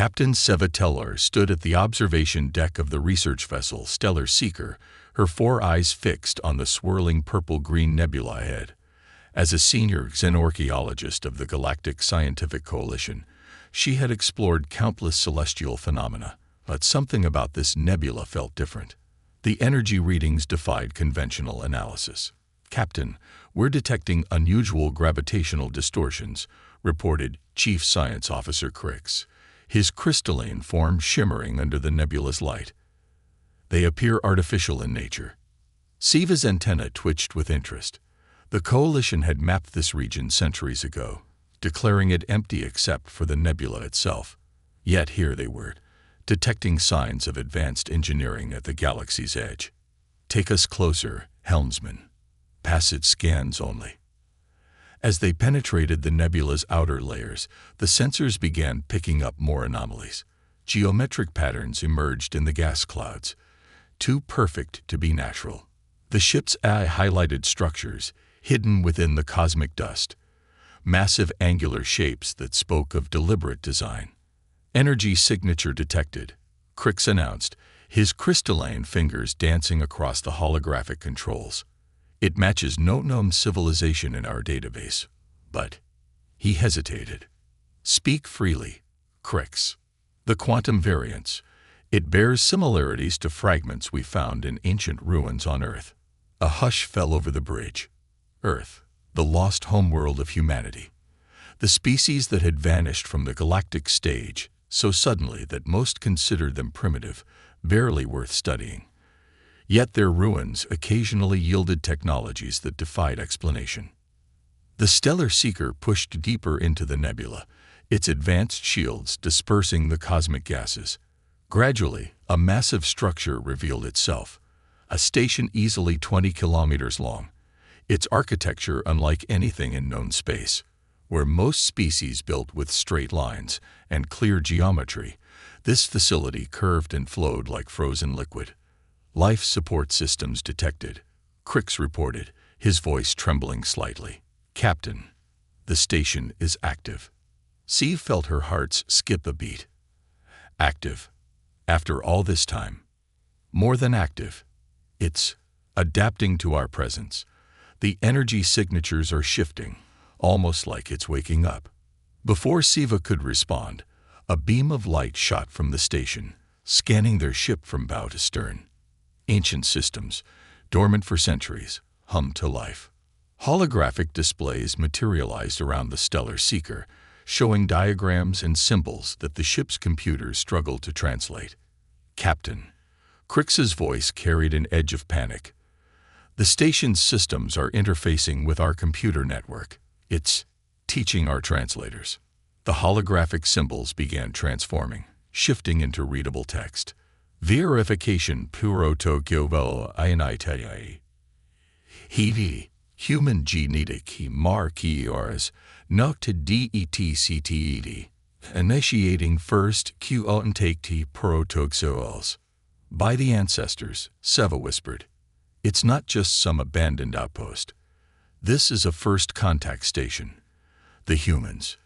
Captain Seva Teller stood at the observation deck of the research vessel Stellar Seeker, her 4 eyes fixed on the swirling purple-green nebula ahead. As a senior xenorchaeologist of the Galactic Scientific Coalition, she had explored countless celestial phenomena, but something about this nebula felt different. The energy readings defied conventional analysis. "Captain, we're detecting unusual gravitational distortions," reported Chief Science Officer Crix, his crystalline form shimmering under the nebula's light. "They appear artificial in nature." Seva's antenna twitched with interest. The Coalition had mapped this region centuries ago, declaring it empty except for the nebula itself. Yet here they were, detecting signs of advanced engineering at the galaxy's edge. "Take us closer, helmsman. Pass its scans only." As they penetrated the nebula's outer layers, the sensors began picking up more anomalies. Geometric patterns emerged in the gas clouds, too perfect to be natural. The ship's eye highlighted structures hidden within the cosmic dust, massive angular shapes that spoke of deliberate design. "Energy signature detected," Crix announced, his crystalline fingers dancing across the holographic controls. "It matches no known civilization in our database, but—" He hesitated. "Speak freely, Crix." "The quantum variance. It bears similarities to fragments we found in ancient ruins on Earth." A hush fell over the bridge. Earth, the lost homeworld of humanity. The species that had vanished from the galactic stage so suddenly that most considered them primitive, barely worth studying. Yet their ruins occasionally yielded technologies that defied explanation. The Stellar Seeker pushed deeper into the nebula, its advanced shields dispersing the cosmic gases. Gradually, a massive structure revealed itself, a station easily 20 kilometers long, its architecture unlike anything in known space. Where most species built with straight lines and clear geometry, this facility curved and flowed like frozen liquid. "Life support systems detected," Crix reported, his voice trembling slightly. "Captain, the station is active." Steve felt her heart skip a beat. Active? After all this time? More than active. It's adapting to our presence. The energy signatures are shifting, almost like it's waking up. Before Seva could respond, a beam of light shot from the station, scanning their ship from bow to stern. Ancient systems, dormant for centuries, hummed to life. Holographic displays materialized around the Stellar Seeker, showing diagrams and symbols that the ship's computers struggled to translate. "Captain," Crix's voice carried an edge of panic. "The station's systems are interfacing with our computer network. It's teaching our translators." The holographic symbols began transforming, shifting into readable text. "Verification puro Tokyo Ionite. Hevi, human genetic markers, nocta detcted. Initiating first Q-ontake protoxoals." "By the ancestors," Seva whispered. "It's not just some abandoned outpost. This is a first contact station. The humans.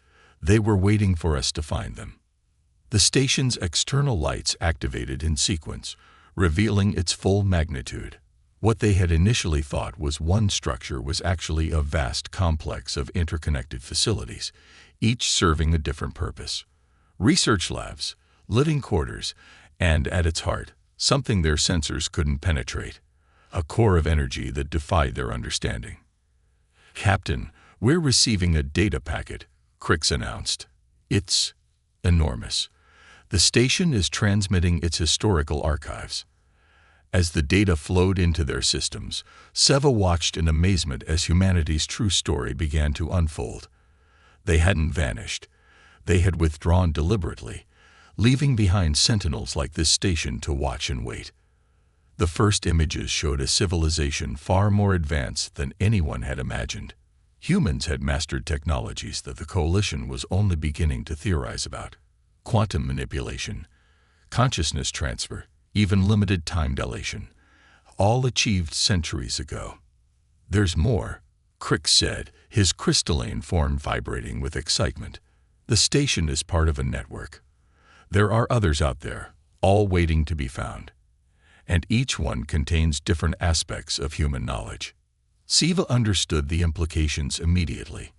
They were waiting for us to find them." The station's external lights activated in sequence, revealing its full magnitude. What they had initially thought was one structure was actually a vast complex of interconnected facilities, each serving a different purpose. Research labs, living quarters, and at its heart, something their sensors couldn't penetrate. A core of energy that defied their understanding. "Captain, we're receiving a data packet," Crix announced. "It's enormous. The station is transmitting its historical archives." As the data flowed into their systems, Seva watched in amazement as humanity's true story began to unfold. They hadn't vanished. They had withdrawn deliberately, leaving behind sentinels like this station to watch and wait. The first images showed a civilization far more advanced than anyone had imagined. Humans had mastered technologies that the Coalition was only beginning to theorize about. Quantum manipulation, consciousness transfer, even limited time dilation, all achieved centuries ago. "There's more," Crix said, his crystalline form vibrating with excitement. "The station is part of a network. There are others out there, all waiting to be found. And each one contains different aspects of human knowledge. Siva understood the implications immediately.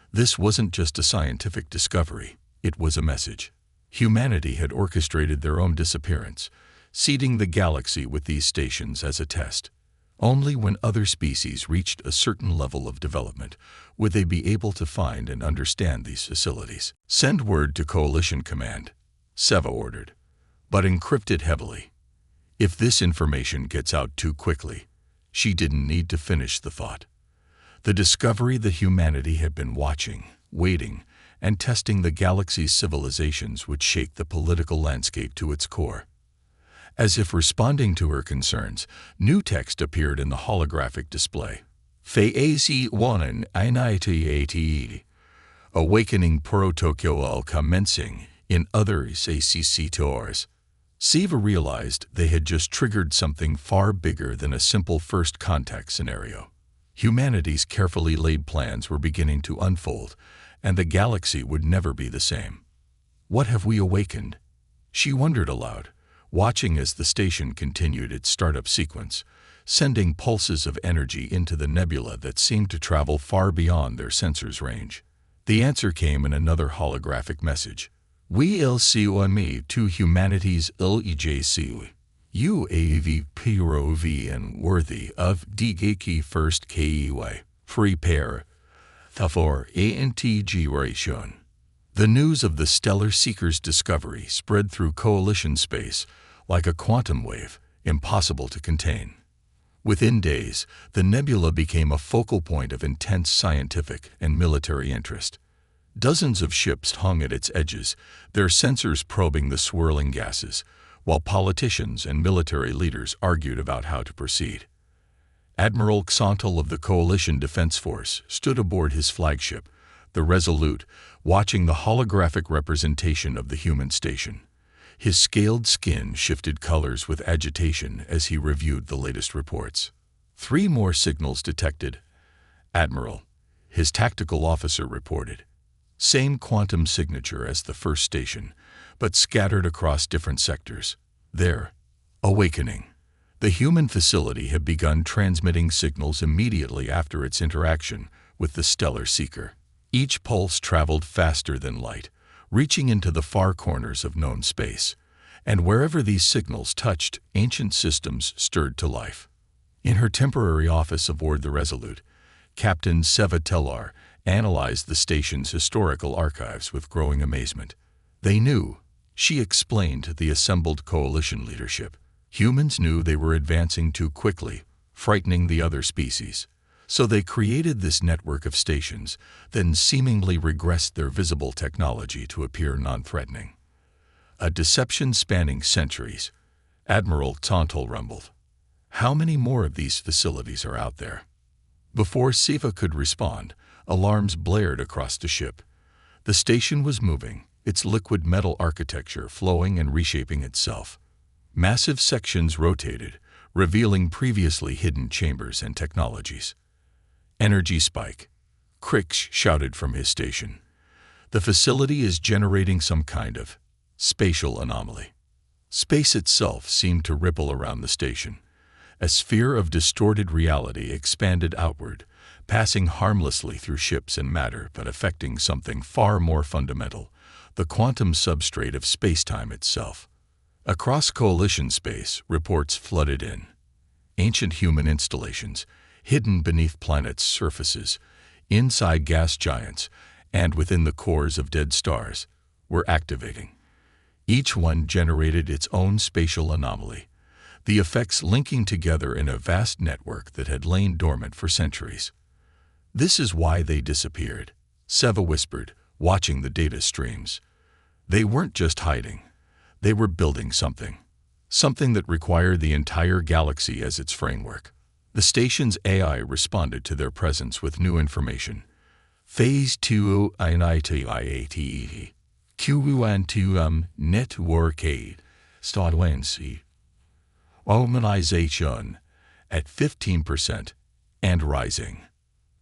This wasn't just a scientific discovery, it was a message. Humanity had orchestrated their own disappearance, seeding the galaxy with these stations as a test. Only when other species reached a certain level of development would they be able to find and understand these facilities. Send word to Coalition Command, Seva ordered, but encrypt it heavily. If this information gets out too quickly, she didn't need to finish the thought. The discovery that humanity had been watching, waiting, and testing the galaxy's civilizations would shake the political landscape to its core. As if responding to her concerns, new text appeared in the holographic display. Phase 1 Ingenuity. Awakening protocol commencing in others ACC tours. Siva realized they had just triggered something far bigger than a simple first contact scenario. Humanity's carefully laid plans were beginning to unfold, and the galaxy would never be the same. What have we awakened? She wondered aloud, watching as the station continued its startup sequence, sending pulses of energy into the nebula that seemed to travel far beyond their sensors' range. The answer came in another holographic message. We LCOME to humanity's LEJC. UAV PROV and worthy of DGK first KEY. Prepare. For integration. The news of the Stellar Seeker's discovery spread through coalition space like a quantum wave, impossible to contain. Within days, the nebula became a focal point of intense scientific and military interest. Dozens of ships hung at its edges, their sensors probing the swirling gases, while politicians and military leaders argued about how to proceed. Admiral Xantal of the Coalition Defense Force stood aboard his flagship, the Resolute, watching the holographic representation of the human station. His scaled skin shifted colors with agitation as he reviewed the latest reports. 3 more signals detected. Admiral, his tactical officer reported. Same quantum signature as the first station, but scattered across different sectors. There, awakening. The human facility had begun transmitting signals immediately after its interaction with the Stellar Seeker. Each pulse traveled faster than light, reaching into the far corners of known space. And wherever these signals touched, ancient systems stirred to life. In her temporary office aboard the Resolute, Captain Seva Tellar analyzed the station's historical archives with growing amazement. They knew, she explained to the assembled coalition leadership. Humans knew they were advancing too quickly, frightening the other species. So they created this network of stations, then seemingly regressed their visible technology to appear non-threatening. A deception spanning centuries, Admiral Xantal rumbled. How many more of these facilities are out there? Before Siva could respond, alarms blared across the ship. The station was moving, its liquid metal architecture flowing and reshaping itself. Massive sections rotated, revealing previously hidden chambers and technologies. Energy spike. Crix shouted from his station. The facility is generating some kind of spatial anomaly. Space itself seemed to ripple around the station. A sphere of distorted reality expanded outward, passing harmlessly through ships and matter but affecting something far more fundamental, the quantum substrate of spacetime itself. Across coalition space, reports flooded in. Ancient human installations, hidden beneath planets' surfaces, inside gas giants, and within the cores of dead stars, were activating. Each one generated its own spatial anomaly, the effects linking together in a vast network that had lain dormant for centuries. This is why they disappeared, Seva whispered, watching the data streams. They weren't just hiding. They were building something that required the entire galaxy as its framework. The station's AI responded to their presence with new information. Phase 2 INITIATE. Q1 network aid. Stadwency. Organization at 15% and rising.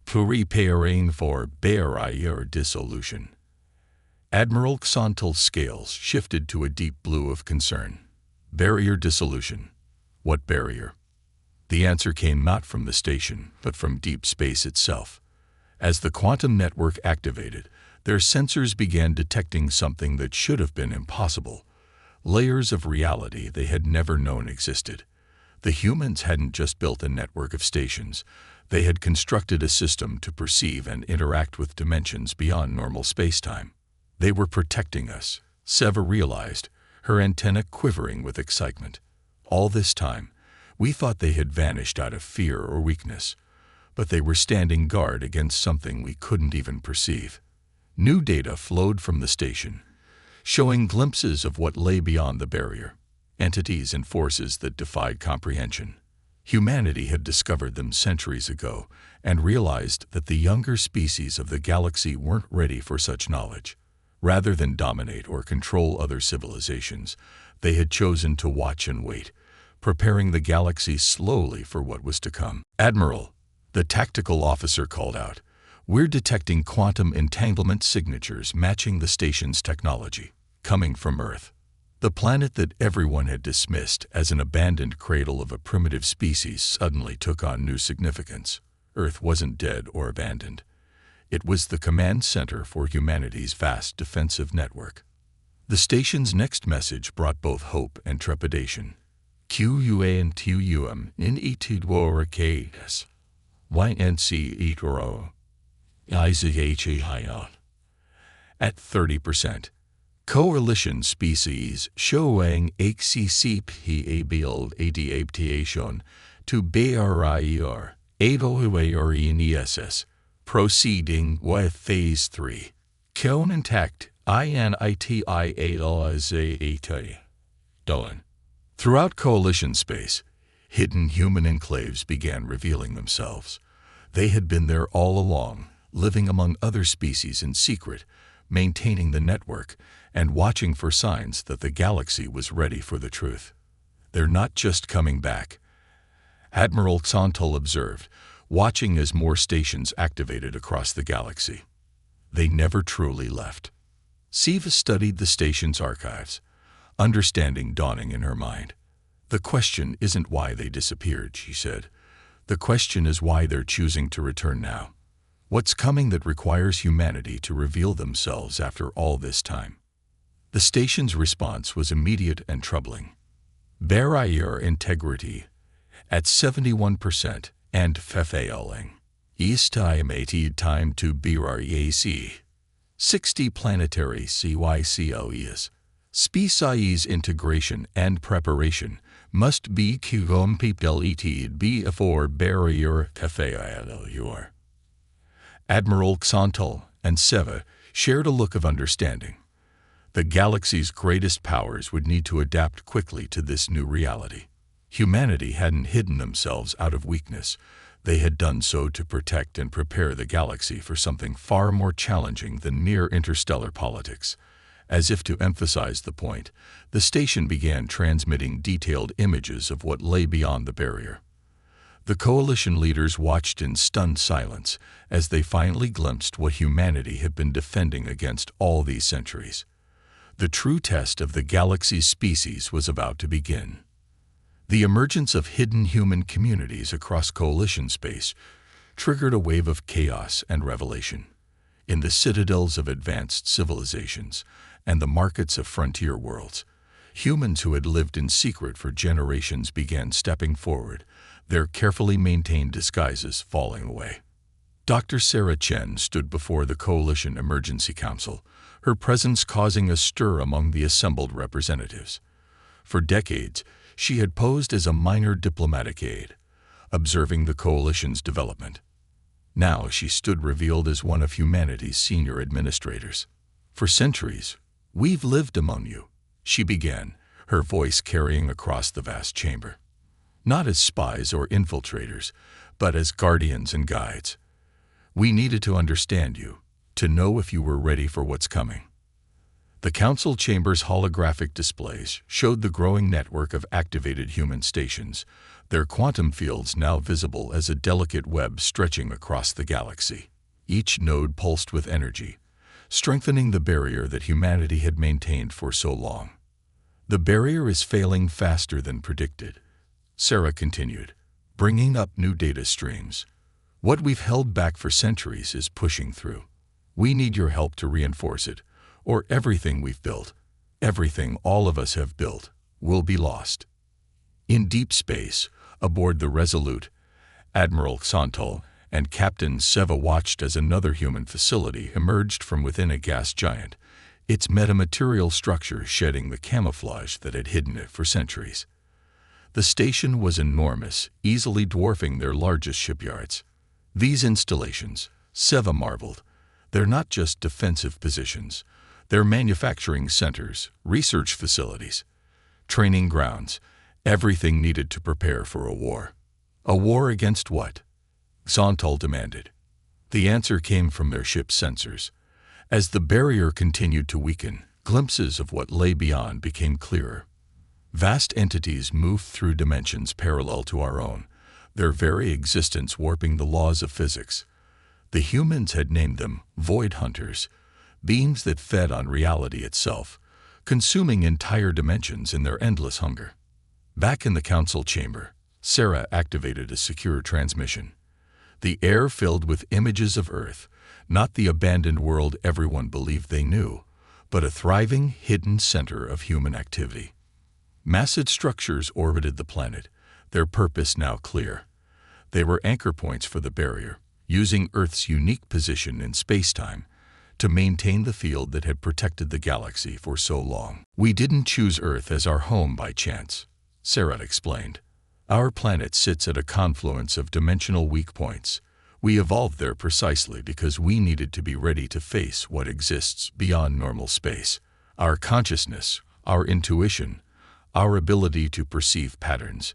Preparing for barrier dissolution. Admiral Xantal's scales shifted to a deep blue of concern. Barrier dissolution. What barrier? The answer came not from the station, but from deep space itself. As the quantum network activated, their sensors began detecting something that should have been impossible. Layers of reality they had never known existed. The humans hadn't just built a network of stations. They had constructed a system to perceive and interact with dimensions beyond normal space-time. They were protecting us, Seva realized, her antenna quivering with excitement. All this time, we thought they had vanished out of fear or weakness, but they were standing guard against something we couldn't even perceive. New data flowed from the station, showing glimpses of what lay beyond the barrier, entities and forces that defied comprehension. Humanity had discovered them centuries ago and realized that the younger species of the galaxy weren't ready for such knowledge. Rather than dominate or control other civilizations, they had chosen to watch and wait, preparing the galaxy slowly for what was to come. "Admiral," the tactical officer called out, "we're detecting quantum entanglement signatures matching the station's technology, coming from Earth." The planet that everyone had dismissed as an abandoned cradle of a primitive species suddenly took on new significance. Earth wasn't dead or abandoned. It was the command center for humanity's vast defensive network. The station's next message brought both hope and trepidation. QUANTUM in etidworakas. YNC etoro. IZHION. At 30%. Coalition species showing HCCP build adaptation to BRIR, ADOHUARENESS, proceeding with Phase 3. Cone intact, INITIALZAT. Done. Throughout coalition space, hidden human enclaves began revealing themselves. They had been there all along, living among other species in secret, maintaining the network, and watching for signs that the galaxy was ready for the truth. "They're not just coming back," Admiral Xantal observed, watching as more stations activated across the galaxy. "They never truly left." Seva studied the station's archives, understanding dawning in her mind. "The question isn't why they disappeared," she said. "The question is why they're choosing to return now. What's coming that requires humanity to reveal themselves after all this time?" The station's response was immediate and troubling. Barrier integrity at 71% and failing. Estimated time to BRAC. 60 planetary CYCOEs. Species integration and preparation must be completed before barrier failure. Admiral Xantal and Seva shared a look of understanding. The galaxy's greatest powers would need to adapt quickly to this new reality. Humanity hadn't hidden themselves out of weakness. They had done so to protect and prepare the galaxy for something far more challenging than mere interstellar politics. As if to emphasize the point, the station began transmitting detailed images of what lay beyond the barrier. The coalition leaders watched in stunned silence as they finally glimpsed what humanity had been defending against all these centuries. The true test of the galaxy's species was about to begin. The emergence of hidden human communities across coalition space triggered a wave of chaos and revelation. In the citadels of advanced civilizations and the markets of frontier worlds, humans who had lived in secret for generations began stepping forward, their carefully maintained disguises falling away. Dr. Sarah Chen stood before the Coalition Emergency Council, her presence causing a stir among the assembled representatives. For decades, she had posed as a minor diplomatic aide, observing the coalition's development. Now she stood revealed as one of humanity's senior administrators. "For centuries, we've lived among you," she began, her voice carrying across the vast chamber. "Not as spies or infiltrators, but as guardians and guides. We needed to understand you, to know if you were ready for what's coming." The council chamber's holographic displays showed the growing network of activated human stations, their quantum fields now visible as a delicate web stretching across the galaxy. Each node pulsed with energy, strengthening the barrier that humanity had maintained for so long. The barrier is failing faster than predicted, Sarah continued, bringing up new data streams. What we've held back for centuries is pushing through. We need your help to reinforce it, or everything we've built, everything all of us have built, will be lost. In deep space, aboard the Resolute, Admiral Xantal and Captain Seva watched as another human facility emerged from within a gas giant, its metamaterial structure shedding the camouflage that had hidden it for centuries. The station was enormous, easily dwarfing their largest shipyards. These installations, Seva marveled, they're not just defensive positions. They're manufacturing centers, research facilities, training grounds, everything needed to prepare for a war. A war against what? Xantal demanded. The answer came from their ship's sensors. As the barrier continued to weaken, glimpses of what lay beyond became clearer. Vast entities moved through dimensions parallel to our own, their very existence warping the laws of physics. The humans had named them void hunters, beings that fed on reality itself, consuming entire dimensions in their endless hunger. Back in the council chamber, Sarah activated a secure transmission. The air filled with images of Earth, not the abandoned world everyone believed they knew, but a thriving, hidden center of human activity. Massive structures orbited the planet, their purpose now clear. They were anchor points for the barrier, using Earth's unique position in space-time to maintain the field that had protected the galaxy for so long. We didn't choose Earth as our home by chance, Sarah explained. Our planet sits at a confluence of dimensional weak points. We evolved there precisely because we needed to be ready to face what exists beyond normal space. Our consciousness, our intuition, our ability to perceive patterns.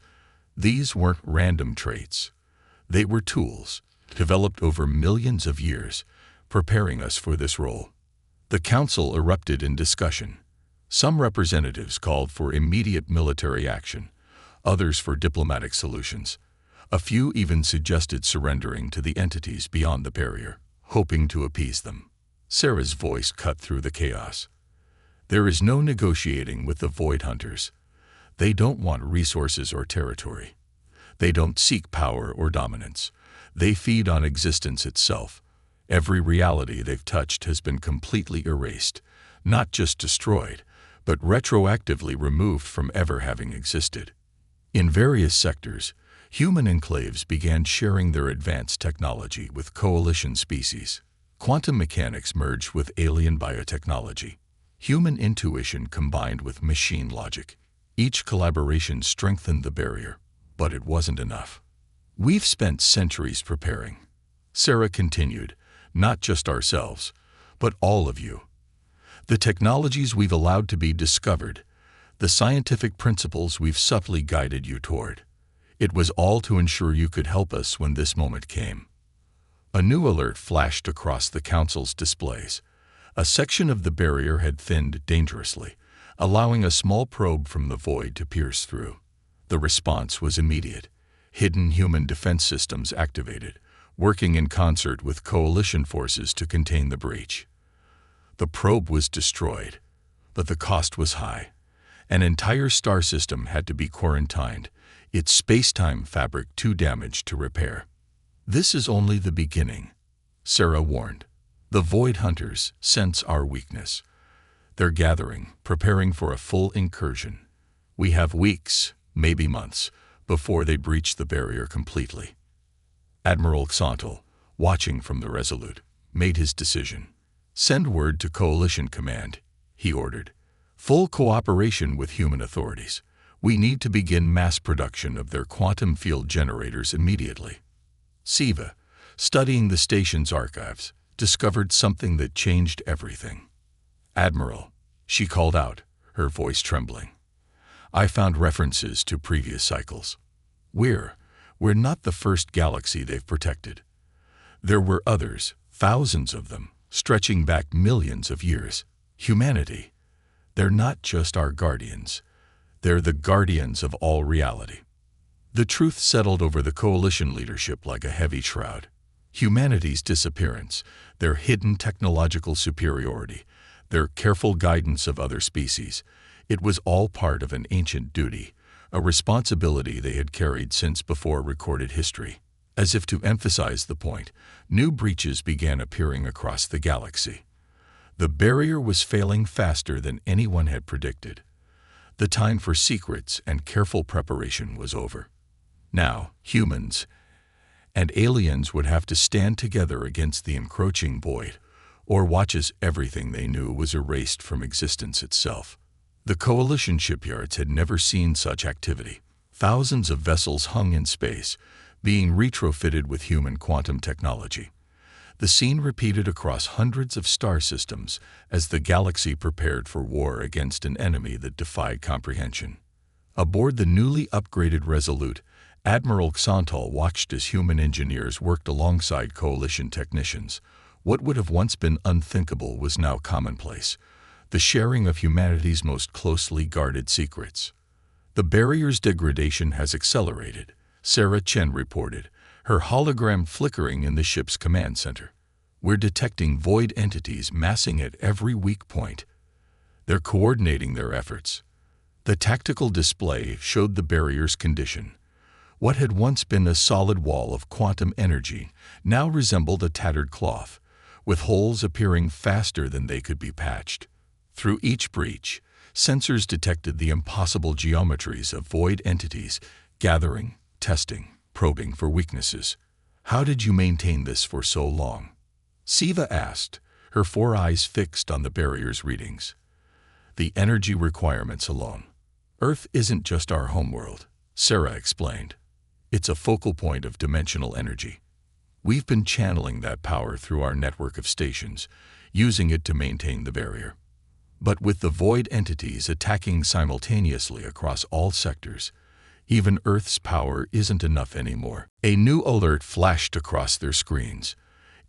These weren't random traits. They were tools, developed over millions of years, preparing us for this role. The council erupted in discussion. Some representatives called for immediate military action, others for diplomatic solutions. A few even suggested surrendering to the entities beyond the barrier, hoping to appease them. Sarah's voice cut through the chaos. There is no negotiating with the Void Hunters. They don't want resources or territory. They don't seek power or dominance. They feed on existence itself. Every reality they've touched has been completely erased, not just destroyed, but retroactively removed from ever having existed. In various sectors, human enclaves began sharing their advanced technology with coalition species. Quantum mechanics merged with alien biotechnology. Human intuition combined with machine logic. Each collaboration strengthened the barrier, but it wasn't enough. We've spent centuries preparing, Sarah continued, not just ourselves, but all of you. The technologies we've allowed to be discovered, the scientific principles we've subtly guided you toward. It was all to ensure you could help us when this moment came. A new alert flashed across the council's displays. A section of the barrier had thinned dangerously, allowing a small probe from the void to pierce through. The response was immediate. Hidden human defense systems activated, working in concert with coalition forces to contain the breach. The probe was destroyed, but the cost was high. An entire star system had to be quarantined, its space-time fabric too damaged to repair. This is only the beginning, Sarah warned. The Void Hunters sense our weakness. They're gathering, preparing for a full incursion. We have weeks, maybe months, before they breach the barrier completely. Admiral Xantal, watching from the Resolute, made his decision. Send word to Coalition Command, he ordered. Full cooperation with human authorities. We need to begin mass production of their quantum field generators immediately. Seva, studying the station's archives, discovered something that changed everything. Admiral, she called out, her voice trembling. I found references to previous cycles. We're not the first galaxy they've protected. There were others, thousands of them, stretching back millions of years. Humanity. They're not just our guardians. They're the guardians of all reality. The truth settled over the coalition leadership like a heavy shroud. Humanity's disappearance, their hidden technological superiority, their careful guidance of other species, it was all part of an ancient duty, a responsibility they had carried since before recorded history. As if to emphasize the point, new breaches began appearing across the galaxy. The barrier was failing faster than anyone had predicted. The time for secrets and careful preparation was over. Now, humans and aliens would have to stand together against the encroaching void, or watch as everything they knew was erased from existence itself. The Coalition shipyards had never seen such activity. Thousands of vessels hung in space, being retrofitted with human quantum technology. The scene repeated across hundreds of star systems as the galaxy prepared for war against an enemy that defied comprehension. Aboard the newly upgraded Resolute, Admiral Xantal watched as human engineers worked alongside Coalition technicians. What would have once been unthinkable was now commonplace: the sharing of humanity's most closely guarded secrets. The barrier's degradation has accelerated, Sarah Chen reported, her hologram flickering in the ship's command center. We're detecting void entities massing at every weak point. They're coordinating their efforts. The tactical display showed the barrier's condition. What had once been a solid wall of quantum energy now resembled a tattered cloth, with holes appearing faster than they could be patched. Through each breach, sensors detected the impossible geometries of void entities, gathering, testing, probing for weaknesses. How did you maintain this for so long? Siva asked, her 4 eyes fixed on the barrier's readings. The energy requirements alone. Earth isn't just our homeworld, Sarah explained. It's a focal point of dimensional energy. We've been channeling that power through our network of stations, using it to maintain the barrier. But with the void entities attacking simultaneously across all sectors, even Earth's power isn't enough anymore. A new alert flashed across their screens.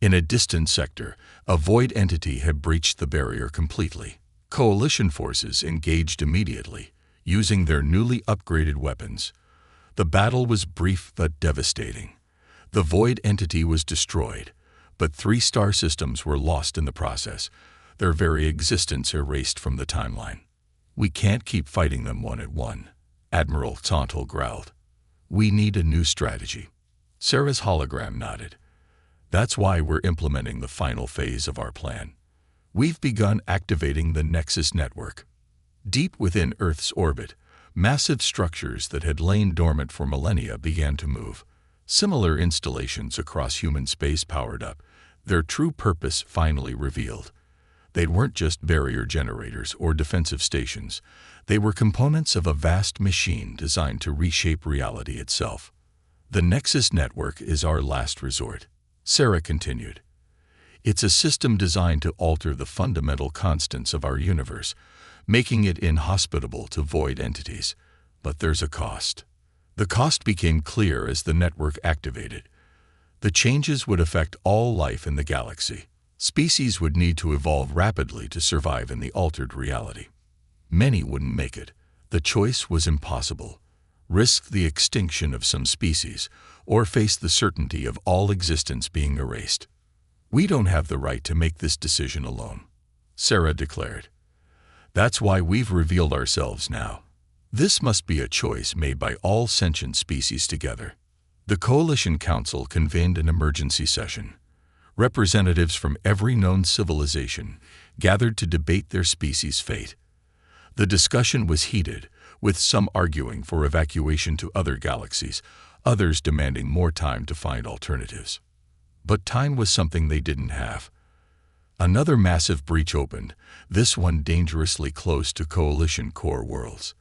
In a distant sector, a void entity had breached the barrier completely. Coalition forces engaged immediately, using their newly upgraded weapons. The battle was brief but devastating. The void entity was destroyed, but 3 star systems were lost in the process, their very existence erased from the timeline. We can't keep fighting them one at one, Admiral Xantal growled. We need a new strategy. Sarah's hologram nodded. That's why we're implementing the final phase of our plan. We've begun activating the Nexus network. Deep within Earth's orbit, massive structures that had lain dormant for millennia began to move. Similar installations across human space powered up, their true purpose finally revealed. They weren't just barrier generators or defensive stations. They were components of a vast machine designed to reshape reality itself. The Nexus network is our last resort, Sarah continued. It's a system designed to alter the fundamental constants of our universe, making it inhospitable to void entities. But there's a cost. The cost became clear as the network activated. The changes would affect all life in the galaxy. Species would need to evolve rapidly to survive in the altered reality. Many wouldn't make it. The choice was impossible. Risk the extinction of some species, or face the certainty of all existence being erased. We don't have the right to make this decision alone, Sarah declared. That's why we've revealed ourselves now. This must be a choice made by all sentient species together. The Coalition Council convened an emergency session. Representatives from every known civilization gathered to debate their species' fate. The discussion was heated, with some arguing for evacuation to other galaxies, others demanding more time to find alternatives. But time was something they didn't have. Another massive breach opened, this one dangerously close to Coalition core worlds.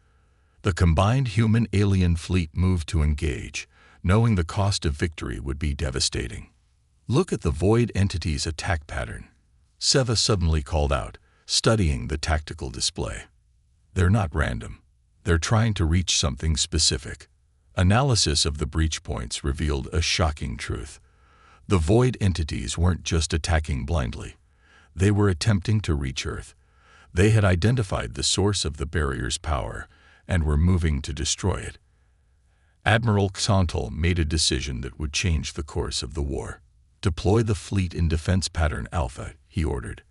The combined human-alien fleet moved to engage, knowing the cost of victory would be devastating. Look at the void entity's attack pattern, Seva suddenly called out, studying the tactical display. They're not random. They're trying to reach something specific. Analysis of the breach points revealed a shocking truth. The void entities weren't just attacking blindly. They were attempting to reach Earth. They had identified the source of the barrier's power and were moving to destroy it. Admiral Xantal made a decision that would change the course of the war. "Deploy the fleet in defense pattern Alpha," he ordered.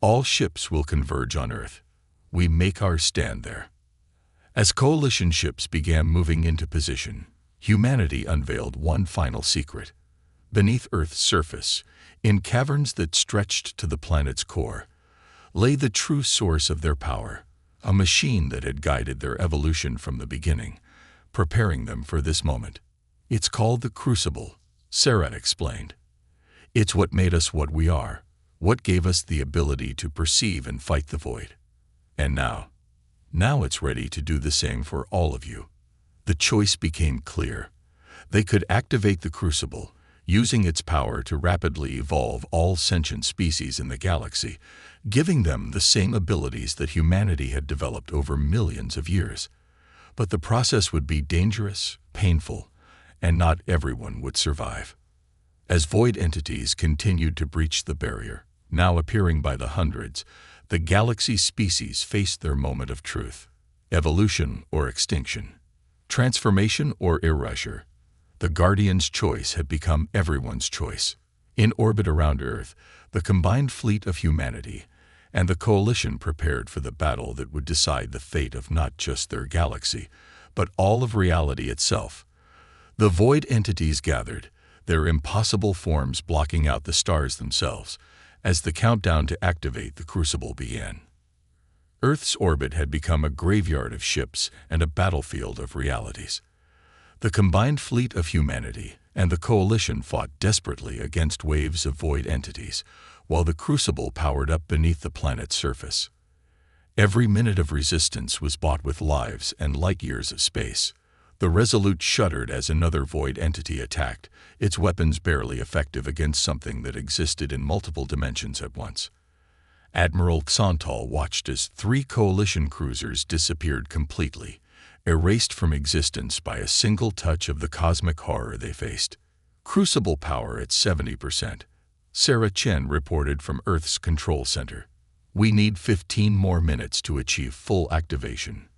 "All ships will converge on Earth. We make our stand there." As coalition ships began moving into position, humanity unveiled one final secret. Beneath Earth's surface, in caverns that stretched to the planet's core, lay the true source of their power, a machine that had guided their evolution from the beginning, preparing them for this moment. "It's called the Crucible," Sarah explained. "It's what made us what we are, what gave us the ability to perceive and fight the void. And now it's ready to do the same for all of you." The choice became clear. They could activate the Crucible, using its power to rapidly evolve all sentient species in the galaxy, giving them the same abilities that humanity had developed over millions of years. But the process would be dangerous, painful, and not everyone would survive. As void entities continued to breach the barrier, now appearing by the hundreds, the galaxy's species faced their moment of truth. Evolution or extinction. Transformation or erasure. The Guardian's choice had become everyone's choice. In orbit around Earth, the combined fleet of humanity and the coalition prepared for the battle that would decide the fate of not just their galaxy, but all of reality itself. The void entities gathered, their impossible forms blocking out the stars themselves, as the countdown to activate the Crucible began. Earth's orbit had become a graveyard of ships and a battlefield of realities. The combined fleet of humanity and the coalition fought desperately against waves of void entities, while the Crucible powered up beneath the planet's surface. Every minute of resistance was bought with lives and light years of space. The Resolute shuddered as another void entity attacked, its weapons barely effective against something that existed in multiple dimensions at once. Admiral Xantal watched as 3 coalition cruisers disappeared completely, erased from existence by a single touch of the cosmic horror they faced. Crucible power at 70%. Sarah Chen reported from Earth's control center. "We need 15 more minutes to achieve full activation."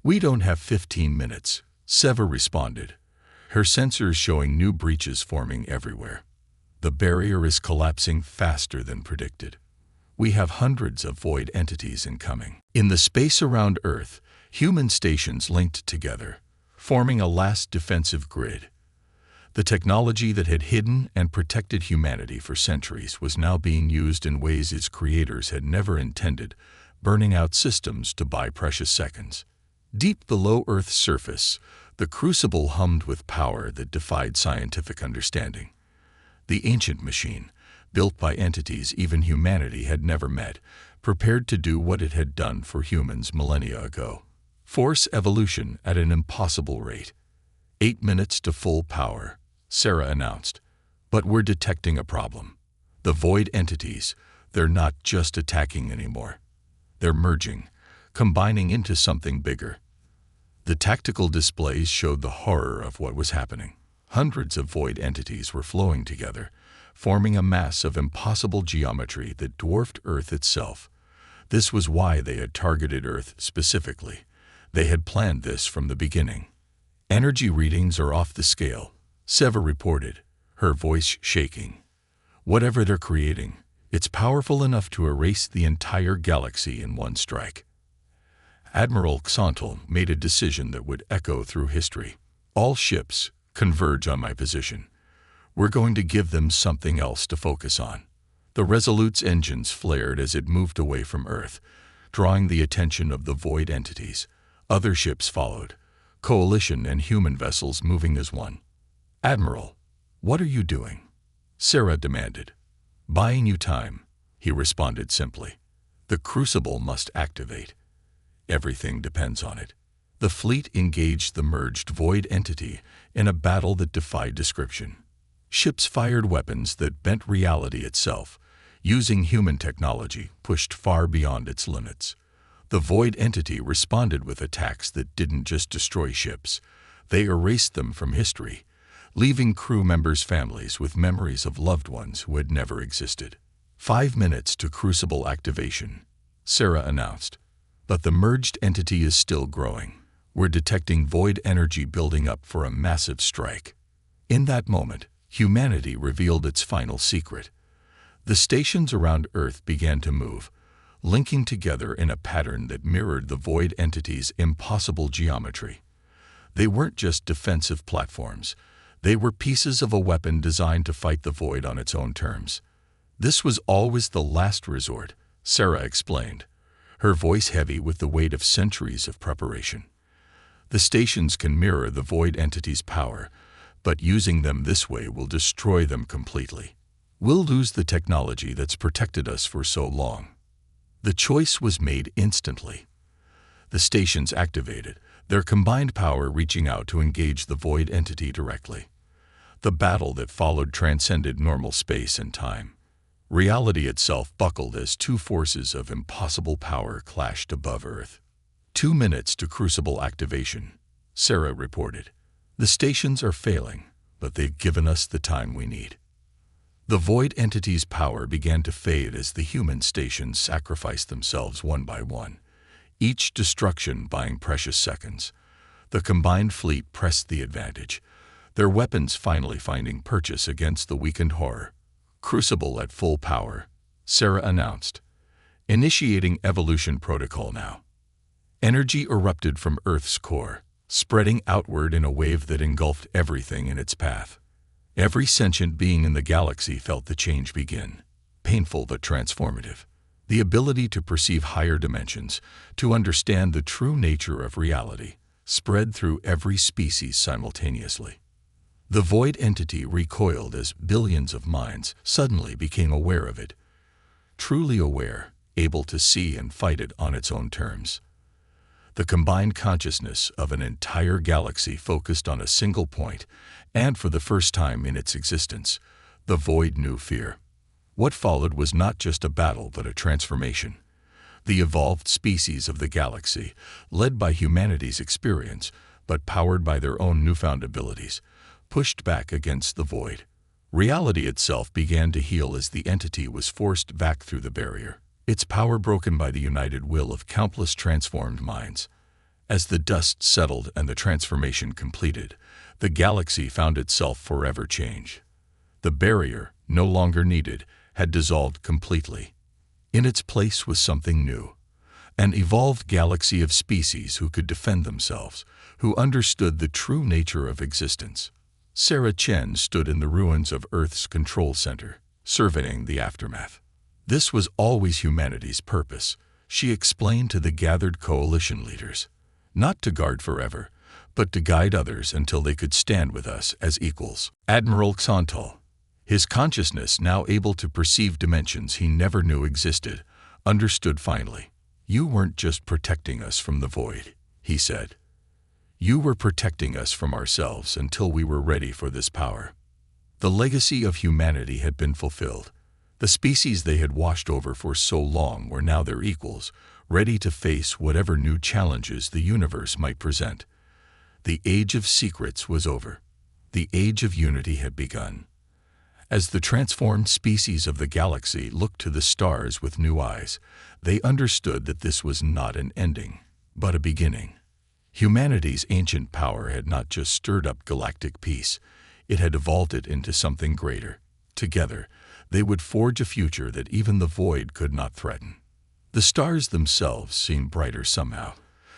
"We don't have 15 minutes, Seva responded, her sensors showing new breaches forming everywhere. "The barrier is collapsing faster than predicted. We have hundreds of void entities incoming." In the space around Earth, human stations linked together, forming a last defensive grid. The technology that had hidden and protected humanity for centuries was now being used in ways its creators had never intended, burning out systems to buy precious seconds. Deep below Earth's surface, the Crucible hummed with power that defied scientific understanding. The ancient machine, built by entities even humanity had never met, prepared to do what it had done for humans millennia ago. Force evolution at an impossible rate. 8 minutes to full power, Sarah announced. "But we're detecting a problem. The void entities, they're not just attacking anymore. They're merging, combining into something bigger." The tactical displays showed the horror of what was happening. Hundreds of void entities were flowing together, forming a mass of impossible geometry that dwarfed Earth itself. This was why they had targeted Earth specifically. They had planned this from the beginning. "Energy readings are off the scale," Seva reported, her voice shaking. "Whatever they're creating, it's powerful enough to erase the entire galaxy in one strike." Admiral Xantal made a decision that would echo through history. "All ships, converge on my position. We're going to give them something else to focus on." The Resolute's engines flared as it moved away from Earth, drawing the attention of the void entities. Other ships followed, coalition and human vessels moving as one. "Admiral, what are you doing?" Sarah demanded. "Buying you time," he responded simply. "The Crucible must activate. Everything depends on it." The fleet engaged the merged void entity in a battle that defied description. Ships fired weapons that bent reality itself, using human technology pushed far beyond its limits. The void entity responded with attacks that didn't just destroy ships. They erased them from history, leaving crew members' families with memories of loved ones who had never existed. 5 minutes to Crucible activation, Sarah announced. "But the merged entity is still growing. We're detecting void energy building up for a massive strike." In that moment, humanity revealed its final secret. The stations around Earth began to move, linking together in a pattern that mirrored the void entity's impossible geometry. They weren't just defensive platforms. They were pieces of a weapon designed to fight the void on its own terms. This was always the last resort, Sarah explained, her voice heavy with the weight of centuries of preparation. The stations can mirror the void entity's power, but using them this way will destroy them completely. We'll lose the technology that's protected us for so long. The choice was made instantly. The stations activated, their combined power reaching out to engage the void entity directly. The battle that followed transcended normal space and time. Reality itself buckled as two forces of impossible power clashed above Earth. 2 minutes to crucible activation, Sarah reported. The stations are failing, but they've given us the time we need. The void entity's power began to fade as the human stations sacrificed themselves one by one, each destruction buying precious seconds. The combined fleet pressed the advantage, their weapons finally finding purchase against the weakened horror. Crucible at full power, Sarah announced. Initiating evolution protocol now. Energy erupted from Earth's core, spreading outward in a wave that engulfed everything in its path. Every sentient being in the galaxy felt the change begin, painful but transformative. The ability to perceive higher dimensions, to understand the true nature of reality, spread through every species simultaneously. The void entity recoiled as billions of minds suddenly became aware of it. Truly aware, able to see and fight it on its own terms. The combined consciousness of an entire galaxy focused on a single point, and for the first time in its existence, the void knew fear. What followed was not just a battle but a transformation. The evolved species of the galaxy, led by humanity's experience, but powered by their own newfound abilities, pushed back against the void. Reality itself began to heal as the entity was forced back through the barrier, its power broken by the united will of countless transformed minds. As the dust settled and the transformation completed, the galaxy found itself forever changed. The barrier, no longer needed, had dissolved completely. In its place was something new. An evolved galaxy of species who could defend themselves, who understood the true nature of existence. Sarah Chen stood in the ruins of Earth's control center, surveying the aftermath. This was always humanity's purpose, she explained to the gathered coalition leaders. Not to guard forever, but to guide others until they could stand with us as equals. Admiral Xantal, his consciousness now able to perceive dimensions he never knew existed, understood finally. You weren't just protecting us from the void, he said. You were protecting us from ourselves until we were ready for this power. The legacy of humanity had been fulfilled. The species they had watched over for so long were now their equals, ready to face whatever new challenges the universe might present. The age of secrets was over. The age of unity had begun. As the transformed species of the galaxy looked to the stars with new eyes, they understood that this was not an ending, but a beginning. Humanity's ancient power had not just stirred up galactic peace, it had evolved it into something greater. Together, they would forge a future that even the void could not threaten. The stars themselves seemed brighter somehow,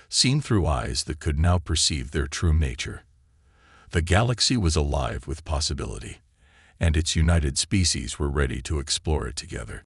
seen through eyes that could now perceive their true nature. The galaxy was alive with possibility, and its united species were ready to explore it together.